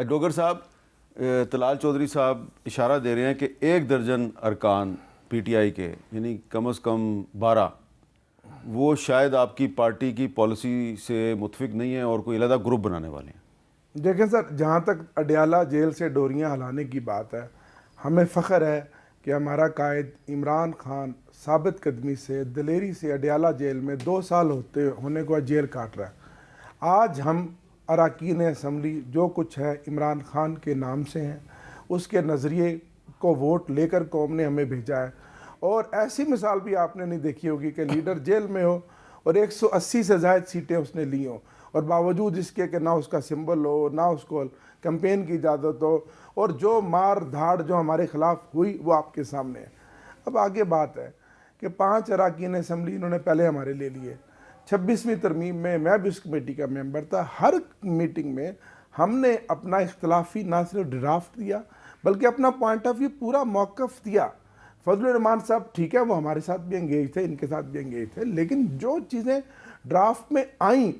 डोगर साहब, तलाल चौधरी साहब इशारा दे रहे हैं कि 1 दर्जन अरकान पीटीआई के, यानी कम से कम 12, वो शायद आपकी पार्टी की पॉलिसी से मुतफिक नहीं है और कोई अलग ग्रुप बनाने वाले हैं। देखें सर, जहाँ तक अडयाला जेल से डोरियाँ हलाने की बात है, हमें फ़ख्र है कि हमारा कायद इमरान खान साबित कदमी से, दिलेरी से अडयाला जेल में 2 साल होने को जेल काट रहा है। आज हम अरकान असम्बली जो कुछ है इमरान खान के नाम से हैं, उसके नज़रिए को वोट लेकर कौम ने हमें भेजा है। और ऐसी मिसाल भी आपने नहीं देखी होगी कि लीडर जेल में हो और 180 से ज़ायद सीटें उसने ली हों, और बावजूद इसके कि ना उसका सिंबल हो, ना उसको कैंपेन की इजाज़त हो, और जो मार धाड़ जो हमारे ख़िलाफ़ हुई वो आपके सामने है। अब आगे बात है कि 5 अरकान असम्बली इन्होंने पहले हमारे ले लिए। 26वीं तरमीम में मैं भी उस कमेटी का मेंबर था। हर मीटिंग में हमने अपना इख्तलाफी ना सिर्फ ड्राफ्ट दिया बल्कि अपना पॉइंट ऑफ व्यू पूरा मौक़िफ़ दिया। फजलुर रहमान साहब ठीक है, वो हमारे साथ भी एंगेज थे, इनके साथ भी एंगेज थे, लेकिन जो चीज़ें ड्राफ्ट में आईं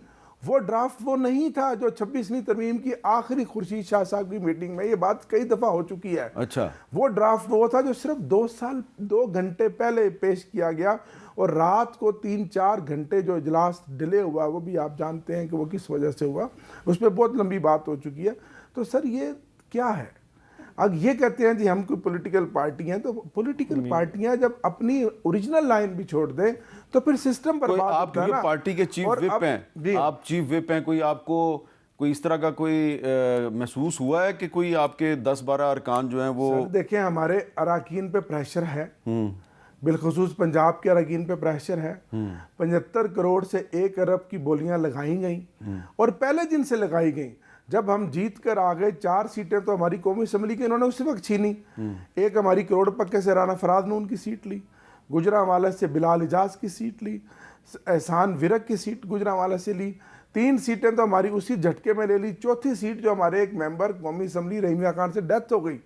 वो ड्राफ्ट वो नहीं था जो 26वीं तरमीम की आखिरी खुर्शीद शाह साहब की मीटिंग में, ये बात कई दफ़ा हो चुकी है। अच्छा, वो ड्राफ्ट वो था जो सिर्फ 2 घंटे पहले पेश किया गया, और रात को 3-4 घंटे जो इजलास डिले हुआ वो भी आप जानते हैं कि वो किस वजह से हुआ, उस पर बहुत लंबी बात हो चुकी है। तो सर ये क्या है? अब ये कहते हैं जी हम कोई पॉलिटिकल पार्टी हैं, तो पॉलिटिकल पार्टियां जब अपनी ओरिजिनल लाइन भी छोड़ दें तो फिर सिस्टम पर आप पार्टी के चीफ विप हैं, आप चीफ विप हैं, कोई आपको कोई इस तरह का कोई महसूस हुआ है कि कोई आपके 10-12 अरकान जो हैं वो? देखें, हमारे अरकान पे प्रेशर है, बिलखुसूस पंजाब के अरकान पे प्रेशर है। 75 करोड़ से 1 अरब की बोलियां लगाई गई, और पहले दिन से लगाई गई। जब हम जीत कर आ गए 4 सीटें तो हमारी कौमी असम्बली की इन्होंने उसी वक्त छीनी। एक हमारी करोड़ पक्के से राना फराज ने उनकी सीट ली, गुजरांवाला से बिलाल इजाज की सीट ली, एहसान विरक की सीट गुजरांवाला से ली। 3 सीटें तो हमारी उसी झटके में ले ली। चौथी सीट जो हमारे एक मेंबर कौमी असम्बली रहीमिया खान से डेथ हो गई,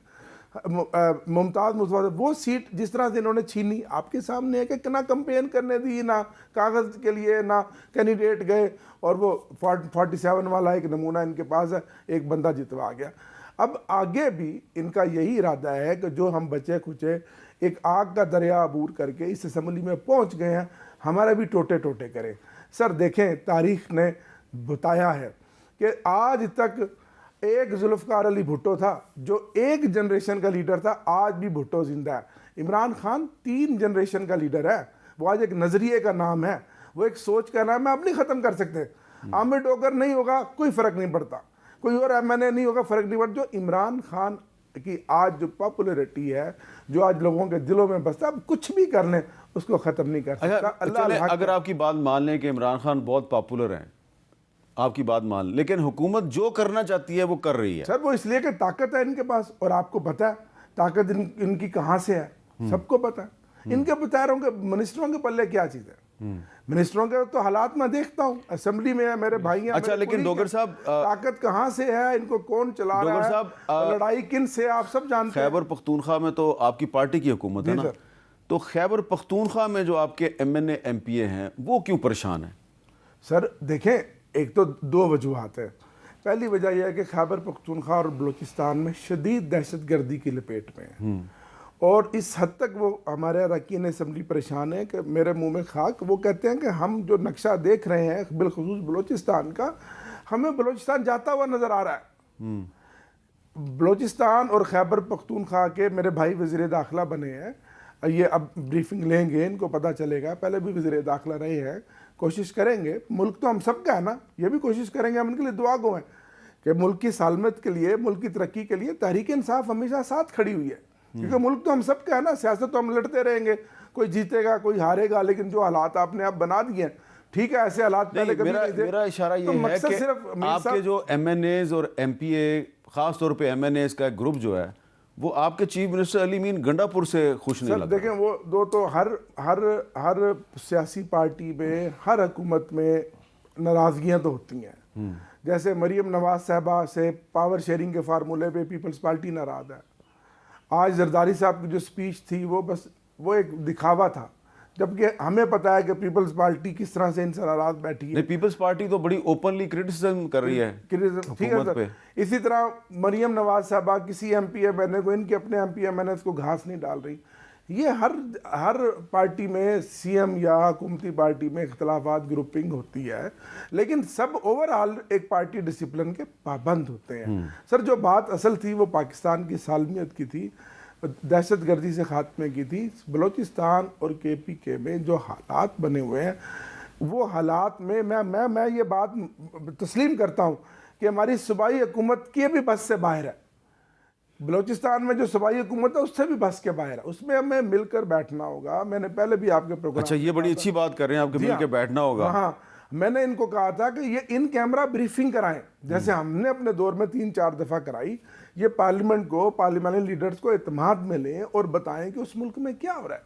मुमताज़ मुस्तफा, वो सीट जिस तरह से इन्होंने छीनी आपके सामने है कि ना कंपेन करने दी, ना कागज़ के लिए, ना कैंडिडेट गए, और वो 47 वाला एक नमूना इनके पास है, एक बंदा जितवा गया। अब आगे भी इनका यही इरादा है कि जो हम बचे खुचे एक आग का दरिया अबूर करके इस असम्बली में पहुंच गए हैं, हमारा भी टोटे टोटे करें। सर देखें, तारीख ने बताया है कि आज तक एक जुल्फ़िकार अली भुट्टो था जो एक जनरेशन का लीडर था, आज भी भुट्टो जिंदा है। इमरान खान 3 जनरेशन का लीडर है। वो आज एक नज़रिए का नाम है, वो एक सोच का नाम है। आप नहीं ख़त्म कर सकते। आमिर डोगर नहीं होगा कोई फ़र्क नहीं पड़ता, कोई और MNA नहीं होगा फ़र्क नहीं पड़ता। जो इमरान खान की आज जो पॉपुलरिटी है, जो आज लोगों के दिलों में बसता, अब कुछ भी कर लें उसको ख़त्म नहीं कर सकता। अल्लाह, अगर आपकी बात मान लें कि इमरान खान बहुत पॉपुलर हैं, आपकी बात मान, लेकिन हुकूमत जो करना चाहती है वो कर रही है। सर वो इसलिए कि ताकत है इनके पास, और आपको पता है ताकत इनकी कहाँ से है, सबको पता है। इनके बतारों के मिनिस्टरों के पल्ले क्या चीज़ है? मिनिस्टरों के तो हालात मैं देखता हूँ, असेंबली में है, मेरे भाई हैं। अच्छा, लेकिन डोगर साहब, ताकत कहाँ से है, इनको कौन चला रहा है, लड़ाई किन से, आप सब जानते हैं। खैबर पख्तूनख्वा में तो आपकी पार्टी की हुकूमत है ना, तो खैबर पख्तूनख्वा में जो आपके MNA MPA हैं वो क्यों परेशान है? सर देखें, एक तो 2 वजूहात है। पहली वजह यह है कि खैबर पख्तूनख्वा और बलूचिस्तान में शदीद दहशतगर्दी की लपेट में है, और इस हद तक वो हमारे अरकान असम्बली परेशान है कि मेरे मुंह में खाक। वो कहते हैं कि हम जो नक्शा देख रहे हैं बिलखुसूस बलूचिस्तान का, हमें बलूचिस्तान जाता हुआ नज़र आ रहा है। बलूचिस्तान और खैबर पख्तूनख्वा के मेरे भाई वज़ीर दाखिला बने हैं, ये अब ब्रीफिंग लेंगे, इनको पता चलेगा। पहले भी वज़ीर दाखिला रहे हैं, कोशिश करेंगे। मुल्क तो हम सब का है ना, ये भी कोशिश करेंगे, हम उनके लिए दुआ गो हैं कि मुल्क की सालमत के लिए, मुल्क की तरक्की के लिए तहरीक इंसाफ हमेशा साथ खड़ी हुई है, क्योंकि मुल्क तो हम सब का है ना। सियासत तो हम लड़ते रहेंगे, कोई जीतेगा कोई हारेगा, लेकिन जो हालात आपने आप बना दिए, ठीक है, ऐसे हालात पहले कभी नहीं थे। मेरा इशारा ये है कि आपके जो MNAs और MPA, खास तौर पे MNAs का एक ग्रुप जो है, वो आपके chief minister Ali mean Gandapur से खुश नहीं लगा। देखें, वो दो तो हर सियासी पार्टी में, हर हुकूमत में नाराज़गियाँ तो होती हैं। जैसे मरीम नवाज साहबा से पावर शेयरिंग के फार्मूले पे पीपल्स पार्टी नाराज़ है। आज जरदारी साहब की जो स्पीच थी वो बस वो एक दिखावा था जबकि हमें पता है कि पीपल्स पार्टी किस तरह से इन सरारात बैठी है। नहीं, पीपल्स पार्टी तो बड़ी ओपनली क्रिटिसिज्म कर रही है ठीक है हुकूमत सर। पे। इसी तरह मरियम नवाज साहबा किसी MPMN को, इनके अपने MPMN इसको घास नहीं डाल रही। ये हर पार्टी में, CM या हुकूमती पार्टी में इख्तलाफात, ग्रुपिंग होती है, लेकिन सब ओवरऑल एक पार्टी डिसिप्लिन के पाबंद होते हैं। सर जो बात असल थी वो पाकिस्तान की सालमियत की थी, दहशतगर्दी से खात्मे की थी। बलूचिस्तान और KPK में जो हालात बने हुए हैं, वो हालात में मैं ये बात तस्लीम करता हूँ कि हमारी सूबाई हुकूमत की भी बस से बाहर है। बलूचिस्तान में जो सूबाई हुकूमत है उससे भी बस के बाहर है, उसमें हमें मिलकर बैठना होगा। मैंने पहले भी आपके प्रोग्राम, अच्छा, ये बड़ी अच्छी बात कर रहे हैं आपके, मिल के बैठना होगा। हाँ, मैंने इनको कहा था कि ये इन कैमरा ब्रीफिंग कराएं, जैसे हमने अपने दौर में 3-4 दफ़ा कराई। ये पार्लियामेंट को, पार्लियामेंट्री लीडर्स को इत्मीनान में लें और बताएं कि उस मुल्क में क्या हो रहा है।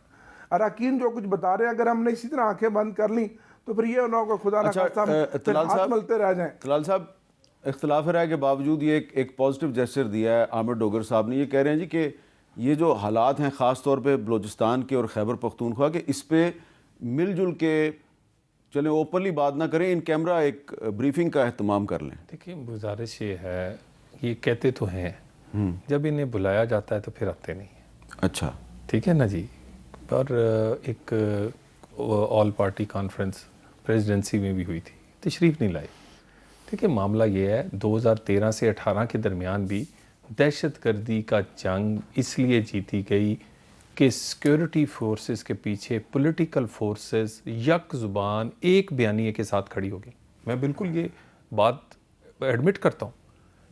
अरकान जो कुछ बता रहे हैं, अगर हमने इसी तरह आंखें बंद कर ली तो फिर ये ना होगा खुदा ना खास्ता हम हाथ मलते रह जाएं। तलाल साहब, इख्तलाफ राय के बावजूद ये एक पॉजिटिव जेस्चर दिया है आमिर डोगर साहब ने। ये कह रहे हैं जी कि ये जो हालात हैं ख़ास तौर पे बलूचिस्तान के और खैबर पख्तूनख्वा के, इस पे मिलजुल के चलें, ओपनली बात ना करें, इन कैमरा एक ब्रीफिंग का एहतमाम कर लें। देखिए, गुजारिश ये है, ये कहते तो हैं, जब इन्हें बुलाया जाता है तो फिर आते नहीं हैं। अच्छा, ठीक है ना जी। पर एक ऑल पार्टी कॉन्फ्रेंस प्रेसिडेंसी में भी हुई थी, तशरीफ़ नहीं लाई। देखिए, मामला ये है, 2013 से 18 के दरमियान भी दहशतगर्दी का जंग इसलिए जीती गई कि सिक्योरिटी फोर्सेस के पीछे पॉलिटिकल फोर्सेस यक ज़ुबान एक बयानिए के साथ खड़ी हो गई। मैं बिल्कुल ये बात एडमिट करता हूँ,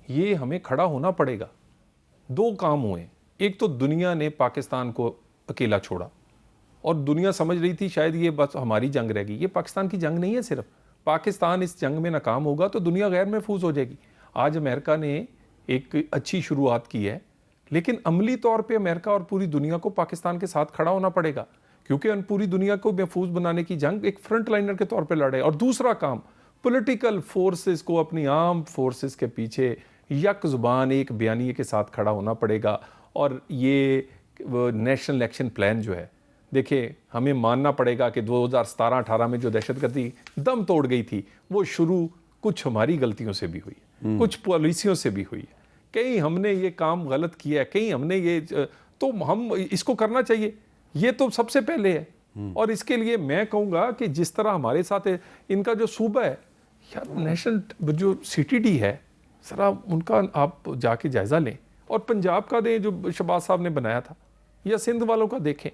ये हमें खड़ा होना पड़ेगा। 2 काम हुए, एक तो दुनिया ने पाकिस्तान को अकेला छोड़ा और दुनिया समझ रही थी शायद ये बस हमारी जंग रहेगी। ये पाकिस्तान की जंग नहीं है, सिर्फ पाकिस्तान इस जंग में नाकाम होगा तो दुनिया गैर महफूज हो जाएगी। आज अमेरिका ने एक अच्छी शुरुआत की है, लेकिन अमली तौर पे अमेरिका और पूरी दुनिया को पाकिस्तान के साथ खड़ा होना पड़ेगा, क्योंकि उन पूरी दुनिया को महफूज बनाने की जंग एक फ्रंट लाइनर के तौर पे लड़े। और दूसरा काम, पॉलिटिकल फोर्सेस को अपनी आर्म फोर्सेस के पीछे यक ज़ुबान एक बयानिए के साथ खड़ा होना पड़ेगा। और ये नेशनल एक्शन प्लान जो है, देखिए, हमें मानना पड़ेगा कि 2017-18 में जो दहशतगर्दी दम तोड़ गई थी, वो शुरू कुछ हमारी गलतियों से भी हुई है, कुछ पॉलिसियों से भी हुई है। कहीं हमने ये काम गलत किया है, कहीं हमने ये, तो हम इसको करना चाहिए, ये तो सबसे पहले है। और इसके लिए मैं कहूँगा कि जिस तरह हमारे साथ है, इनका जो सूबा है यार, नेशनल जो CTD है, ज़रा उनका आप जाके जायज़ा लें। और पंजाब का दें जो शहबाज साहब ने बनाया था, या सिंध वालों का देखें,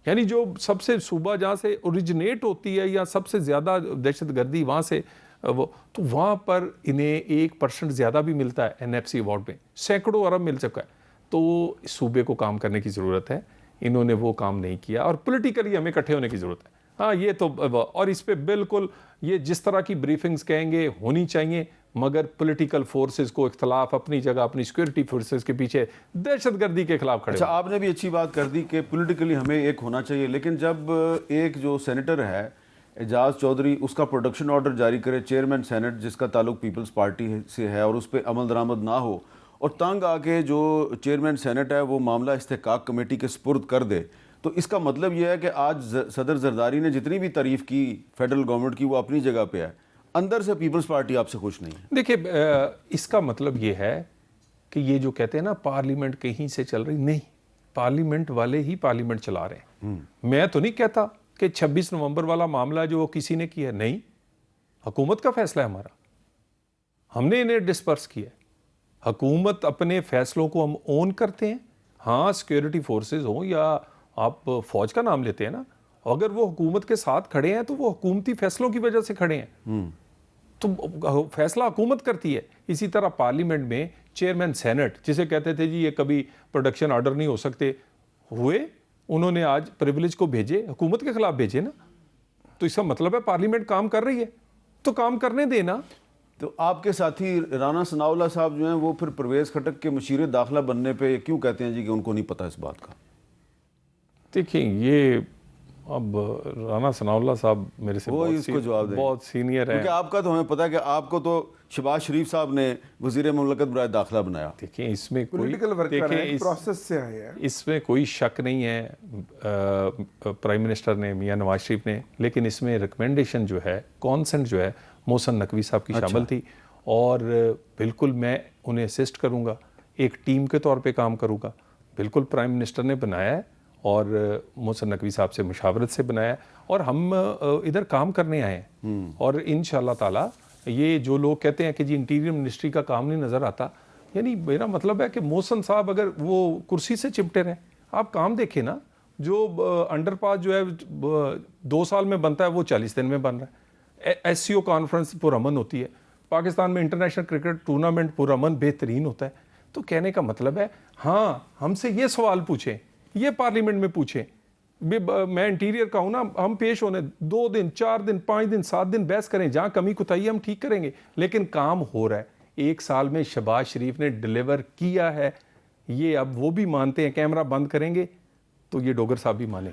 यानी जो सबसे सूबा जहाँ से ओरिजिनेट होती है या सबसे ज़्यादा दहशतगर्दी वहाँ से वो, तो वहाँ पर इन्हें 1% ज़्यादा भी मिलता है NFC अवार्ड में, सैकड़ों अरब मिल चुका है। तो सूबे को काम करने की ज़रूरत है, इन्होंने वो काम नहीं किया और पॉलिटिकली हमें इकट्ठे होने की ज़रूरत है। हाँ, ये तो, और इस पे बिल्कुल ये जिस तरह की ब्रीफिंग्स कहेंगे होनी चाहिए, मगर पॉलिटिकल फोर्सेस को इख्तलाफ अपनी जगह, अपनी सिक्योरिटी फोर्सेस के पीछे दहशतगर्दी के खिलाफ खड़े। अच्छा, आपने भी अच्छी बात कर दी कि पॉलिटिकली हमें एक होना चाहिए, लेकिन जब एक जो सेनेटर है एजाज चौधरी, उसका प्रोडक्शन ऑर्डर जारी करे चेयरमैन सेनेट, जिसका ताल्लुक पीपल्स पार्टी से है, और उस पर अमल दरामद ना हो, और तंग आके जो चेयरमैन सेनेट है वो मामला इस्तेहकाक कमेटी के सुपुर्द कर दे, तो इसका मतलब यह है कि आज सदर जरदारी ने जितनी भी तारीफ़ की फेडरल गवर्नमेंट की, वो अपनी जगह पे है, अंदर से पीपल्स पार्टी आपसे खुश नहीं है। देखिए, इसका मतलब ये है कि ये जो कहते हैं ना पार्लियामेंट कहीं से चल रही, नहीं, पार्लियामेंट वाले ही पार्लियामेंट चला रहे हैं। मैं तो नहीं कहता कि 26 नवंबर वाला मामला जो किसी ने किया, नहीं, हुकूमत का फैसला है हमारा, हमने इन्हें डिस्पर्स किया है। हुकूमत अपने फैसलों को हम ओन करते हैं। हाँ, सिक्योरिटी फोर्सेज हो या आप फौज का नाम लेते हैं ना, अगर वो हुकूमत के साथ खड़े हैं तो वो हुकूमती फैसलों की वजह से खड़े हैं, तो फैसला हुकूमत करती है। इसी तरह पार्लियामेंट में चेयरमैन सेनेट, जिसे कहते थे जी ये कभी प्रोडक्शन ऑर्डर नहीं हो सकते, हुए, उन्होंने आज प्रिविलेज को भेजे, हुकूमत के खिलाफ भेजे ना, तो इसका मतलब है पार्लियामेंट काम कर रही है, तो काम करने देना। तो आपके साथी राना सनाउल्लाह साहब जो हैं, वो फिर परवेज़ खटक के मशीर दाखिला बनने पे क्यों कहते हैं जी कि उनको नहीं पता इस बात का? देखिए, ये अब राना सनाउल्लाह साहब मेरे से वो इसको जवाब देंगे। बहुत सीनियर है। क्योंकि आपका तो हमें पता है कि आपको तो शहबाज शरीफ साहब ने वजीर मुमलकत बराए दाखिला बनाया। देखिए इसमें कोई पॉलिटिकल वर्कर है, प्रोसेस से आए हैं। इसमें कोई शक नहीं है प्राइम मिनिस्टर ने, मियां नवाज शरीफ ने, लेकिन इसमें रिकमेंडेशन जो है, कॉन्सेंट जो है, मोहसन नकवी साहब की शामिल थी और बिल्कुल मैं उन्हें असिस्ट करूंगा, एक टीम के तौर पे काम करूंगा। बिल्कुल प्राइम मिनिस्टर ने बनाया है और मोहसन नकवी साहब से मुशावरत से बनाया है और हम इधर काम करने आए हैं और इंशाअल्लाह ताला ये जो लोग कहते हैं कि जी इंटीरियर मिनिस्ट्री का काम नहीं नज़र आता, यानी मेरा मतलब है कि मोहसन साहब अगर वो कुर्सी से चिपटे रहें, आप काम देखें ना, जो अंडरपास जो है 2 साल में बनता है वो 40 दिन में बन रहा है। SCO कॉन्फ्रेंस पुरअमन होती है, पाकिस्तान में इंटरनेशनल क्रिकेट टूर्नामेंट पुरअमन बेहतरीन होता है। तो कहने का मतलब है, हाँ हमसे ये सवाल पूछें, ये पार्लियामेंट में पूछें, मैं इंटीरियर का हूं ना, हम पेश होने 2 दिन 4 दिन 5 दिन 7 दिन बहस करें, जहां कमी कुताही हम ठीक करेंगे, लेकिन काम हो रहा है। 1 साल में शहबाज शरीफ ने डिलीवर किया है, ये अब वो भी मानते हैं। कैमरा बंद करेंगे तो ये डोगर साहब भी मानेंगे।